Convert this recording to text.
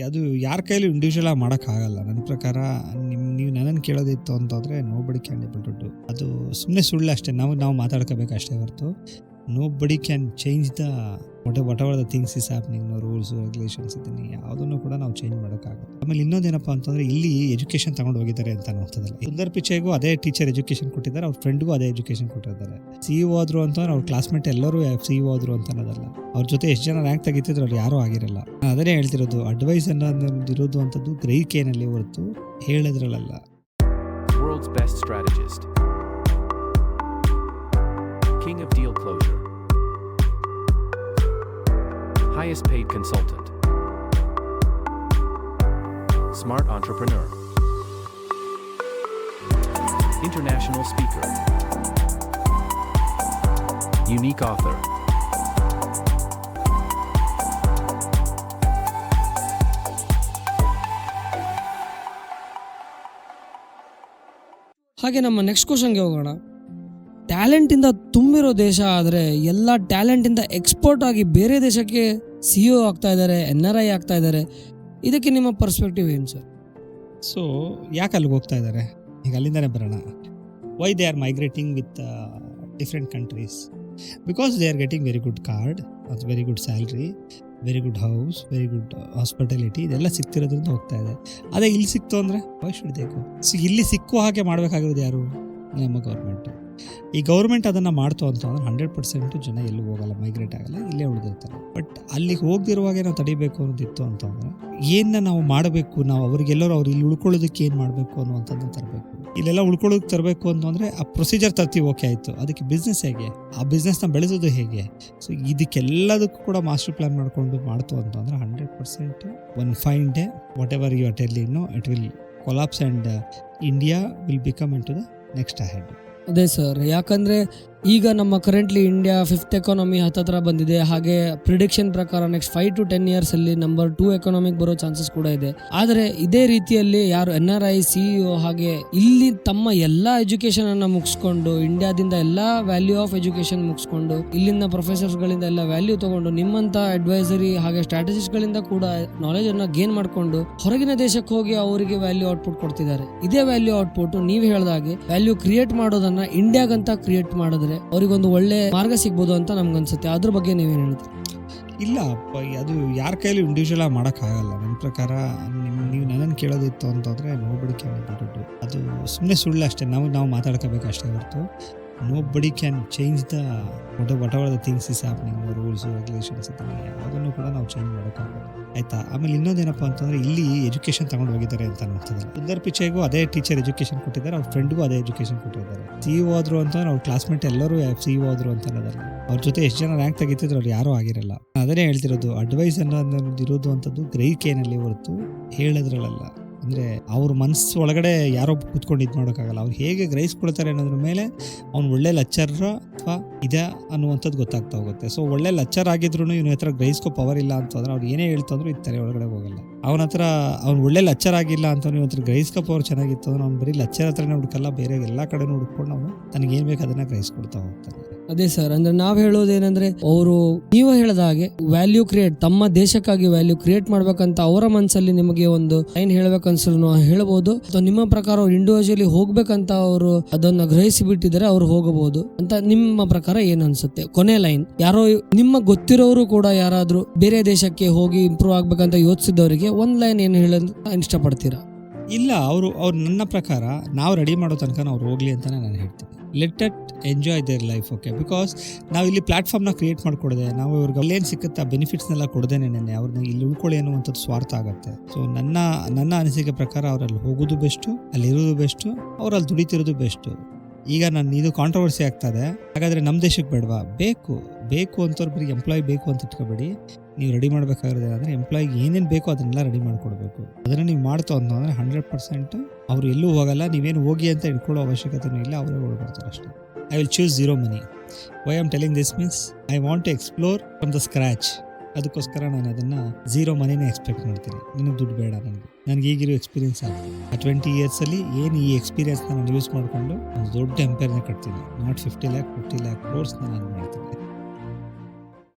ಅದು ಯಾರ ಕೈಲೂ ಇಂಡಿವಿಜುವಲ್ ಆಗಿ ಮಾಡೋಕ್ಕಾಗಲ್ಲ. ನನ್ನ ಪ್ರಕಾರ ನೀವು ನನ್ನನ್ನು ಕೇಳೋದಿತ್ತು ಅಂತಂದರೆ nobody can able to do. ಅದು ಸುಮ್ಮನೆ ಸುಳ್ಳು ಅಷ್ಟೇ. ನಾವು ಮಾತಾಡ್ಕೋಬೇಕು ಅಷ್ಟೇ ಹೊರತು nobody can change the whatever the things is happening. Rules regulations ಇದನ್ನು ಯಾವುದನ್ನು ಕೂಡ ನಾವು ಚೇಂಜ್ ಮಾಡೋಕ್ಕಾಗಲ್ಲ. ಆಮೇಲೆ ಇನ್ನೊಂದೇನಪ್ಪ ಅಂತಂದರೆ ಇಲ್ಲಿ ಎಜುಕೇಷನ್ ತಗೊಂಡು ಹೋಗಿದ್ದಾರೆ ಅಂತ ಅನ್ನೋಂಥದ್ದಲ್ಲ. ಸುಂದರ್ ಪಿಚೈಗೂ ಅದೇ ಟೀಚರ್ ಎಜುಕೇಷನ್ ಕೊಟ್ಟಿದ್ದಾರೆ, ಅವ್ರ ಫ್ರೆಂಡ್ಗೂ ಅದೇ ಎಜುಕೇಷನ್ ಕೊಟ್ಟಿದ್ದಾರೆ. CEO ಆದರು ಅಂತಂದ್ರೆ ಅವ್ರ ಕ್ಲಾಸ್ಮೇಟ್ ಎಲ್ಲರೂ CEO ಆದರು ಅಂತ ಅನ್ನೋದಲ್ಲ. ಅವ್ರ ಜೊತೆ ಎಷ್ಟು ಜನ ರ್ಯಾಂಕ್ ತೆಗಿತಿದ್ರು ಅವ್ರು ಯಾರೂ ಆಗಿರಲ್ಲ. ನಾನು ಅದನ್ನೇ ಹೇಳ್ತಿರೋದು, ಅಡ್ವೈಸ್ ಅನ್ನೋದು ಇರೋದು ಅಂಥದ್ದು ಗ್ರಹಿಕೆಯಲ್ಲಿ ಹೊರತು ಹೇಳೋದ್ರಲ್ಲ. World's best strategist. King of deal closure. Highest paid consultant. Smart entrepreneur. International speaker. Unique author. ಹಾಗೆ ನಮ್ಮ ನೆಕ್ಸ್ಟ್ ಕ್ವಶನ್ಗೆ ಹೋಗೋಣ. ಟ್ಯಾಲೆಂಟಿಂದ ತುಂಬಿರೋ ದೇಶ ಆದರೆ ಎಲ್ಲ ಟ್ಯಾಲೆಂಟಿಂದ ಎಕ್ಸ್ಪೋರ್ಟ್ ಆಗಿ ಬೇರೆ ದೇಶಕ್ಕೆ CEO ಆಗ್ತಾ ಇದ್ದಾರೆ, NRI ಆಗ್ತಾ ಇದ್ದಾರೆ. ಇದಕ್ಕೆ ನಿಮ್ಮ ಪರ್ಸ್ಪೆಕ್ಟಿವ್ ಏನು ಸರ್? ಸೊ ಯಾಕೆ ಅಲ್ಲಿಗೆ ಹೋಗ್ತಾ ಇದ್ದಾರೆ? ಈಗ ಅಲ್ಲಿಂದನೇ ಬರೋಣ. Why they are migrating with different countries? Because they are getting very good card, ಅದು very good salary, very good house, very good hospitality, ಇದೆಲ್ಲ ಸಿಗ್ತಿರೋದ್ರಿಂದ ಹೋಗ್ತಾ ಇದೆ. ಅದೇ ಇಲ್ಲಿ ಸಿಕ್ತು ಅಂದರೆ why should they go? So ಇಲ್ಲಿ ಸಿಕ್ಕುವ ಹಾಗೆ ಮಾಡಬೇಕಾಗಿರೋದು ಯಾರು? ನಮ್ಮ ಗೌರ್ಮೆಂಟು. ಈ ಗೌರ್ಮೆಂಟ್ ಅದನ್ನು ಮಾಡ್ತು ಅಂತಂದ್ರೆ 100% ಜನ ಎಲ್ಲೂ ಹೋಗಲ್ಲ, ಮೈಗ್ರೇಟ್ ಆಗಲ್ಲ, ಇಲ್ಲೇ ಉಳಿದಿರ್ತಾರೆ. ಬಟ್ ಅಲ್ಲಿಗೆ ಹೋಗ್ದಿರುವಾಗೆ ನಾವು ತಡಿಬೇಕು ಅನ್ನೋದಿತ್ತು ಅಂತಂದರೆ ಏನನ್ನ ನಾವು ಮಾಡಬೇಕು, ನಾವು ಅವ್ರಿಗೆಲ್ಲರೂ ಅವ್ರು ಇಲ್ಲಿ ಉಳ್ಕೊಳ್ಳೋದಕ್ಕೆ ಏನು ಮಾಡಬೇಕು ಅನ್ನುವಂಥದ್ದನ್ನು ತರಬೇಕು. ಇಲ್ಲೆಲ್ಲ ಉಳ್ಕೊಳ್ಳೋದಕ್ಕೆ ತರಬೇಕು ಅಂತಂದರೆ ಆ ಪ್ರೊಸೀಜರ್ ತರ್ತೀವಿ, ಓಕೆ ಆಯಿತು. ಅದಕ್ಕೆ ಬಿಸ್ನೆಸ್ ಹೇಗೆ, ಆ ಬಿಸ್ನೆಸ್ನ ಬೆಳೆಸೋದು ಹೇಗೆ? ಸೊ ಇದಕ್ಕೆಲ್ಲದಕ್ಕೂ ಕೂಡ ಮಾಸ್ಟರ್ ಪ್ಲ್ಯಾನ್ ಮಾಡಿಕೊಂಡು ಮಾಡ್ತು ಅಂತಂದರೆ 100% one fine day whatever you are telling no it will collapse and India will become into the next ahead. ಅದೇ ಸರ್, ಯಾಕಂದರೆ ಈಗ ನಮ್ಮ ಕರೆಂಟ್ಲಿ ಇಂಡಿಯಾ 5th ಎಕಾನಮಿ ಹತ್ತಿರ ಬಂದಿದೆ. ಹಾಗೆ ಪ್ರಿಡಿಕ್ಷನ್ ಪ್ರಕಾರ ನೆಕ್ಸ್ಟ್ 5 to 10 years ಅಲ್ಲಿ ನಂಬರ್ 2 ಎಕಾನಮಿಗೆ ಬರೋ ಚಾನ್ಸಸ್ ಕೂಡ ಇದೆ. ಆದರೆ ಇದೇ ರೀತಿಯಲ್ಲಿ ಯಾರು NRI CEO ಹಾಗೆ ಇಲ್ಲಿ ತಮ್ಮ ಎಲ್ಲ ಎಜುಕೇಷನ್ ಅನ್ನು ಮುಗಿಸ್ಕೊಂಡು, ಇಂಡಿಯಾದಿಂದ ಎಲ್ಲ ವ್ಯಾಲ್ಯೂ ಆಫ್ ಎಜುಕೇಷನ್ ಮುಗಿಸ್ಕೊಂಡು, ಇಲ್ಲಿಂದ ಪ್ರೊಫೆಸರ್ಸ್ಗಳಿಂದ ಎಲ್ಲ ವ್ಯಾಲ್ಯೂ ತಗೊಂಡು, ನಿಮ್ಮಂಥ ಅಡ್ವೈಸರಿ ಹಾಗೆ ಸ್ಟ್ರಾಟಜಿಸ್ಟ್ಗಳಿಂದ ಕೂಡ ನಾಲೆಜನ್ನು ಗೇನ್ ಮಾಡಿಕೊಂಡು ಹೊರಗಿನ ದೇಶಕ್ಕೆ ಹೋಗಿ ಅವರಿಗೆ ವ್ಯಾಲ್ಯೂ ಔಟ್ಪುಟ್ ಕೊಡ್ತಿದ್ದಾರೆ. ಇದೇ ವ್ಯಾಲ್ಯೂ ಔಟ್ಪುಟ್ ನೀವು ಹೇಳಿದಾಗೆ ವ್ಯಾಲ್ಯೂ ಕ್ರಿಯೇಟ್ ಮಾಡೋದನ್ನ ಇಂಡಿಯಾಗಂತ ಕ್ರಿಯೇಟ್ ಮಾಡಿದ್ರೆ ಅವರಿಗೊಂದು ಒಳ್ಳೆ ಮಾರ್ಗ ಸಿಗ್ಬೋದು ಅಂತ ನಮ್ಗನ್ಸುತ್ತೆ. ಅದ್ರ ಬಗ್ಗೆ ನೀವೇನು ಹೇಳ್ತೀರಿ? ಇಲ್ಲ, ಅದು ಯಾರ ಕೈಲೂ ಇಂಡಿವಿಜುವಲ್ ಆಗಿ ಮಾಡೋಕ್ಕಾಗಲ್ಲ. ನನ್ನ ಪ್ರಕಾರ ನೀವು ನನ್ನನ್ನು ಕೇಳೋದಿತ್ತು ಅಂತಂದರೆ nobody can able to do. ಅದು ಸುಮ್ಮನೆ ಸುಳ್ಳು ಅಷ್ಟೇ. ನಾವು ಮಾತಾಡ್ಕೋಬೇಕು ಅಷ್ಟೇ ಹೊರತು nobody can change the whatever the things is happening. Rules regulations ಇದನ್ನು ಯಾವುದನ್ನು ಕೂಡ ನಾವು ಚೇಂಜ್ ಮಾಡೋಕ್ಕಾಗಲ್ಲ, ಆಯಿತಾ? ಆಮೇಲೆ ಇನ್ನೊಂದೇನಪ್ಪ ಅಂತಂದರೆ ಇಲ್ಲಿ ಎಜುಕೇಷನ್ ತಗೊಂಡು ಹೋಗಿದ್ದಾರೆ ಅಂತ ಅನ್ನೋಂಥದ್ದಲ್ಲ. ಸುಂದರ್ ಪಿಚೈಗೂ ಅದೇ ಟೀಚರ್ ಎಜುಕೇಷನ್ ಕೊಟ್ಟಿದ್ದಾರೆ, ಅವ್ರ ಫ್ರೆಂಡ್ಗೂ ಅದೇ ಎಜುಕೇಷನ್ ಕೊಟ್ಟಿದ್ದಾರೆ. CEO ಆದರು ಅಂತಂದ್ರೆ ಅವ್ರ ಕ್ಲಾಸ್ಮೇಟ್ ಎಲ್ಲರೂ CEO ಆದರು ಅಂತ ಅನ್ನೋದಲ್ಲ. ಅವ್ರ ಜೊತೆ ಎಷ್ಟು ಜನ ರ್ಯಾಂಕ್ ತೆಗಿತಿದ್ರು ಅವ್ರು ಯಾರೂ ಆಗಿರಲ್ಲ. ಅದನ್ನೇ ಹೇಳ್ತಿರೋದು, ಅಡ್ವೈಸ್ ಅನ್ನೋದು ಇರೋದು ಅಂಥದ್ದು ಗ್ರಹಿಕೆಯಲ್ಲಿ ಹೊರತು ಹೇಳೋದ್ರಲ್ಲ. ಅಂದರೆ ಅವ್ರ ಮನಸ್ಸು ಒಳಗಡೆ ಯಾರೋ ಕೂತ್ಕೊಂಡು ಇದು ಮಾಡೋಕ್ಕಾಗಲ್ಲ. ಅವ್ರು ಹೇಗೆ ಗ್ರಹಿಸ್ಕೊಳ್ತಾರೆ ಅನ್ನೋದ್ರ ಮೇಲೆ ಅವ್ನು ಒಳ್ಳೆ ಲೆಕ್ಚರ ಅಥವಾ ಇದೆ ಅನ್ನುವಂಥದ್ದು ಗೊತ್ತಾಗ್ತಾ ಹೋಗುತ್ತೆ. ಸೊ ಒಳ್ಳೆ ಲೆಕ್ಚರ್ ಆಗಿದ್ರು ಇವನ ಹತ್ರ ಗ್ರಹಿಸ್ಕೋ ಪವರ್ ಇಲ್ಲ ಅಂತಂದ್ರೆ ಅವ್ರು ಏನೇ ಹೇಳ್ತಂದ್ರೂ ಇದು ತಲೆ ಒಳಗಡೆ ಹೋಗಲ್ಲ. ಅವನ ಹತ್ರ ಅವ್ನು ಒಳ್ಳೆ ಲೆಕ್ಚರ್ ಆಗಿಲ್ಲ ಅಂತ ಇವನ ಹತ್ರ ಗ್ರಹಿಸ್ಕೋ ಪವರ್ ಚೆನ್ನಾಗಿತ್ತು ಅಂದ್ರೆ ಅವ್ನು ಬರೀ ಲೆಕ್ಚರ್ ಹತ್ರನೇ ಹುಡುಕಲ್ಲ, ಬೇರೆ ಎಲ್ಲ ಕಡೆನೂ ಹುಡ್ಕೊಂಡು ಅವನು ತನಗೇನು ಬೇಕು ಅದನ್ನು ಗ್ರಹಿಸ್ಕೊಡ್ತಾ ಹೋಗ್ತಾನೆ. ಅದೇ ಸರ್, ಅಂದ್ರೆ ನಾವು ಹೇಳೋದೇನೆಂದ್ರೆ ಅವರು ನೀವು ಹೇಳಿದ ಹಾಗೆ ವ್ಯಾಲ್ಯೂ ಕ್ರಿಯೇಟ್, ತಮ್ಮ ದೇಶಕ್ಕಾಗಿ ವ್ಯಾಲ್ಯೂ ಕ್ರಿಯೇಟ್ ಮಾಡ್ಬೇಕಂತ ಅವರ ಮನಸ್ಸಲ್ಲಿ ನಿಮಗೆ ಒಂದು ಲೈನ್ ಹೇಳ್ಬೇಕನ್ಸಲು ಹೇಳ್ಬೋದು. ಅಥವಾ ನಿಮ್ಮ ಪ್ರಕಾರ ಅವ್ರು ಇಂಡಿವಿಜುವಲಿ ಹೋಗ್ಬೇಕಂತ ಅವರು ಅದನ್ನ ಗ್ರಹಿಸಿ ಬಿಟ್ಟಿದ್ದಾರೆ, ಅವ್ರು ಹೋಗಬಹುದು ಅಂತ ನಿಮ್ಮ ಪ್ರಕಾರ ಏನ್ ಅನ್ಸುತ್ತೆ? ಕೊನೆ ಲೈನ್, ಯಾರೋ ನಿಮ್ಮ ಗೊತ್ತಿರೋರು ಕೂಡ ಯಾರಾದ್ರೂ ಬೇರೆ ದೇಶಕ್ಕೆ ಹೋಗಿ ಇಂಪ್ರೂವ್ ಆಗ್ಬೇಕಂತ ಯೋಚಿಸಿದವರಿಗೆ ಒಂದ್ ಲೈನ್ ಏನು ಹೇಳೋದು ಇಷ್ಟಪಡ್ತೀರಾ? ಇಲ್ಲ, ಅವರು ನನ್ನ ಪ್ರಕಾರ ನಾವು ರೆಡಿ ಮಾಡೋ ತನಕ ಅವ್ರು ಹೋಗ್ಲಿ ಅಂತಾನೆ ನಾನು ಹೇಳ್ತೀನಿ. Let it enjoy their life, okay? Because ನಾವು ಇಲ್ಲಿ ಪ್ಲಾಟ್ಫಾರ್ಮ್ನ ಕ್ರಿಯೇಟ್ ಮಾಡಿಕೊಡದೆ, ನಾವು ಇವ್ರಿಗೆ ಅಲ್ಲೇನು ಸಿಕ್ಕುತ್ತೆ ಆ ಬೆನಿಫಿಟ್ಸ್ನೆಲ್ಲ ಕೊಡದೇನೆ ಅವ್ರನ್ನ ಇಲ್ಲಿ ಉಳ್ಕೊಳ್ಳಿ ಅನ್ನುವಂಥದ್ದು ಸ್ವಾರ್ಥ ಆಗುತ್ತೆ. ಸೊ ನನ್ನ ಅನಿಸಿಕೆ ಪ್ರಕಾರ ಅವರಲ್ಲಿ ಹೋಗೋದು ಬೆಸ್ಟು, ಅಲ್ಲಿರೋದು ಬೆಸ್ಟು, ಅವರಲ್ಲಿ ದುಡಿತಿರೋದು ಬೆಸ್ಟು. ಈಗ ಇದು ಕಾಂಟ್ರವರ್ಸಿ ಆಗ್ತದೆ, ಹಾಗಾದರೆ ನಮ್ಮ ದೇಶಕ್ಕೆ ಬೇಡವಾ? ಬೇಕು ಅಂತವ್ರು ಬರೀ ಎಂಪ್ಲಾಯ್ ಬೇಕು ಅಂತ ಇಟ್ಕೋಬೇಡಿ. ನೀವು ರೆಡಿ ಮಾಡಬೇಕಾಗಿರೋದು ಏನಂದರೆ ಎಂಪ್ಲಾಯಿಗೆ ಏನೇನು ಬೇಕೋ ಅದನ್ನೆಲ್ಲ ರೆಡಿ ಮಾಡಿಕೊಡ್ಬೇಕು. ಅದನ್ನು ನೀವು ಮಾಡ್ತಾ ಅಂತಂದರೆ 100% ಅವರು ಎಲ್ಲೂ ಹೋಗಲ್ಲ. ನೀವೇನು ಹೋಗಿ ಅಂತ ಇಟ್ಕೊಳ್ಳೋ ಅವಶ್ಯಕತೆಯೂ ಇಲ್ಲ, ಅವರೇ ಹೋಗ್ಬಿಡ್ತಾರೆ ಅಷ್ಟೇ. I will choose zero money. Why am telling this means I want to explore from the scratch. ಅದಕ್ಕೋಸ್ಕರ ನಾನು ಅದನ್ನು ಝೀರೋ ಮನಿನೇ ಎಕ್ಸ್ಪೆಕ್ಟ್ ಮಾಡ್ತೀನಿ. ನಿನಗೆ ದುಡ್ಡು ಬೇಡ, ನನಗೆ ಈಗಿರೋ ಎಕ್ಸ್ಪೀರಿಯನ್ಸ್ ಆಗುತ್ತೆ. ಆ 20 yearsಲ್ಲಿ ಏನು ಈ ಎಕ್ಸ್ಪೀರಿಯನ್ಸ್ನ ನಾನು ಯೂಸ್ ಮಾಡಿಕೊಂಡು ಒಂದು ದೊಡ್ಡ ಎಂಪೈರ್ನ ಕಟ್ತೀನಿ. ನಾಟ್ 50 lakh 50 lakh crores ನಾನು ಮಾಡ್ತೀನಿ.